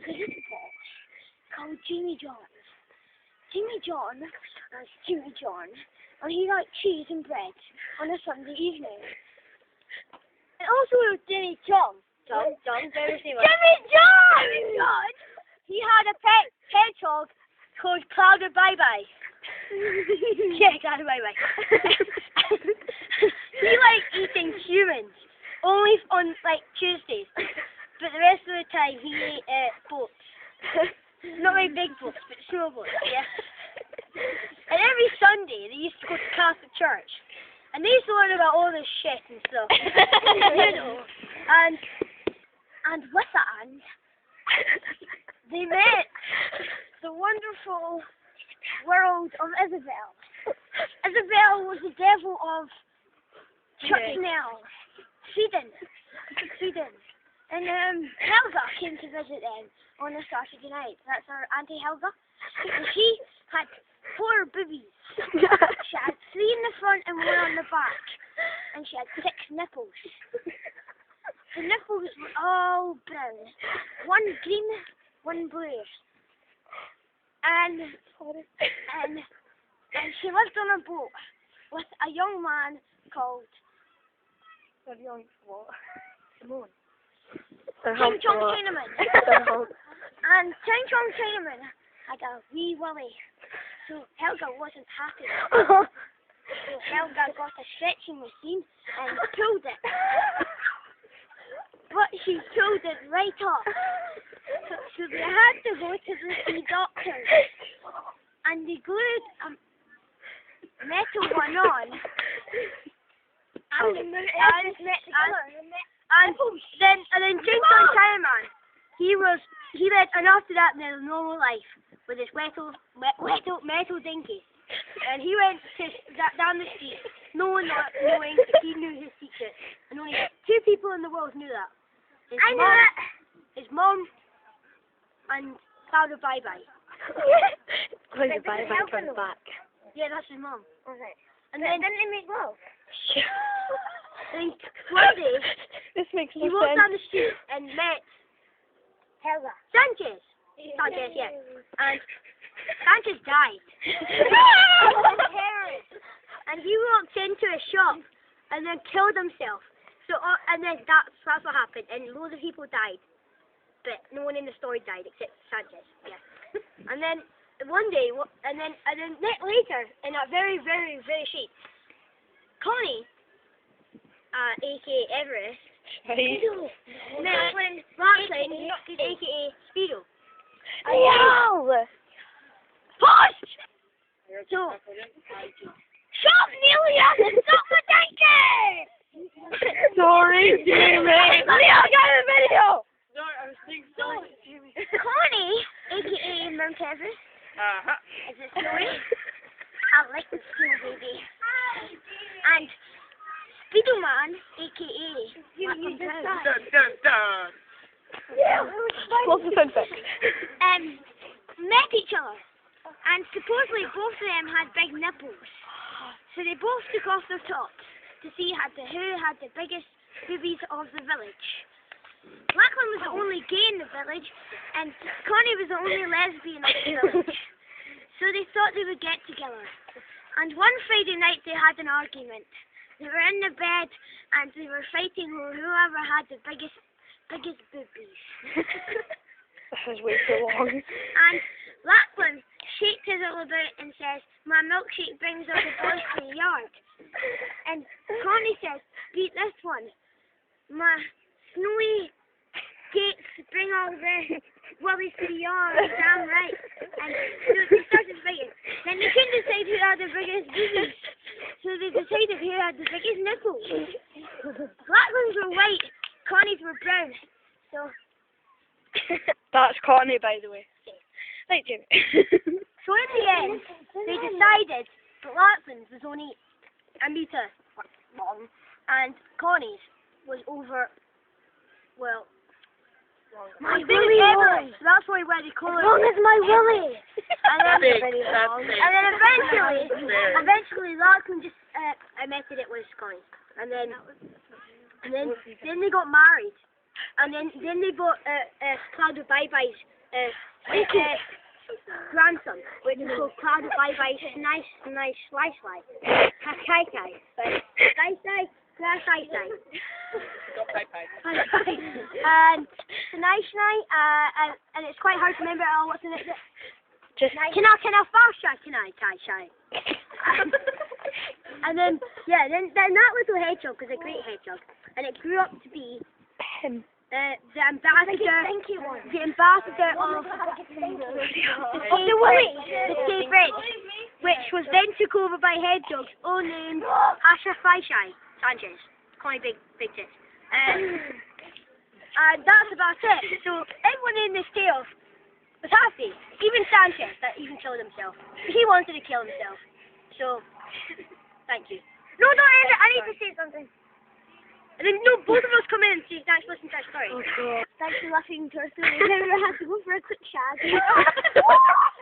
his boss called Jimmy John. Jimmy John, that's Jimmy John, and he liked cheese and bread on a Sunday evening. And also Jimmy John. John, bear with me. Jimmy John! He had a pet hedgehog called Cloud of Bye Bye. Yeah, Cloud of Bye Bye. He liked eating humans, only on like Tuesdays, but the rest of the time he ate boats. Not very big boats, but small boats, yeah. And every Sunday they used to go to Catholic church, and they used to learn about all this shit and stuff, you know. And with that, they met the wonderful world of Isabel. Isabel was the devil of Churchnell, Sweden. And Helga came to visit them on a Saturday night. That's our Auntie Helga. And she had 4 boobies. She had 3 in the front and 1 on the back. And she had 6 nipples. The nipples were all brown. 1 green, 1 blue. And she lived on a boat with a young man called Simone. Ching Chong Chinaman. And Ching Chong Chinaman had a wee willy. So Helga wasn't happy. So Helga got a stretching machine and pulled it. But she pulled it right off. So they had to go to the doctor. And they glued a metal one on. And then Ching Chong Chinaman, he led, and after that they had a normal life with his metal dinky. And he went down the street, no one knowing he knew his secret. And only 2 people in the world knew that. His mom and Cloud of Bye Bye. Cloud of Bye Bye comes back. Yeah, that's his mom. Okay. And then they make love. And one day, This makes he no walked sense. down the street and met Helga. Sanchez, yeah. And Sanchez died. And he walked into a shop and then killed himself. So, and then that's what happened. And loads of people died, but no one in the story died except Sanchez. Yeah. And then one day, and then later, in a very, very, very shit, Connie, aka Everest, Lachlan, aka Speedo. Push! So, shut Nelia! Stop the tanker! Sorry, Jamie. Nelia, I got a video! No, I was thinking sorry, Jamie. Connie, aka Mount Everest, is a Stroy. I like the snow baby. And Speedo Man, aka Lachlan Brown. Dun. What's the fun fact? Met each other. And supposedly both of them had big nipples. So they both took off their tops to see who had the biggest boobies of the village. Lachlan was the only gay in the village, and Connie was the only lesbian of the village. So they thought they would get together. And one Friday night they had an argument. They were in the bed and they were fighting over whoever had the biggest boobies. This is way too long. And Lachlan shaked his little about and says, "My milkshake brings all the boys to the yard." And Connie says, "Beat this one. My snowy gates bring all the willies to the yard." Damn right. And so they started fighting. Then they couldn't decide who had the biggest boobies. So they decided who had the biggest nipples. Lachlan's were white, Connie's were brown. So That's Connie, by the way. Right, Jamie. So in the end, they decided that Lachlan's was only a metre long, and Connie's was over, well, my willy long. So that's why they call it. Long as my willy. And then eventually Lachlan just admitted it was Connie. And then they got married. And then they bought Cloud of Bye-Bye's grandson, which is called Cloud of Bye-Bye's nice slice. Kai. And it's a nice night, and it's quite hard to remember what's in it. Just Can I fast shy? And then that little hedgehog was a great hedgehog, and it grew up to be him. the ambassador of the State Bridge, which was then took over by hedgehogs, all named Asha Flyshine Sanchez. Connie big tits. And that's about it. So everyone in this tale was happy. Even Sanchez, that even killed himself. He wanted to kill himself. So, thank you. No, don't end it. I need to say something. And then, no, both of us come in and see, thanks for listening to our story. Oh, God. Thanks for listening to our story. Now we have to go for a quick shag.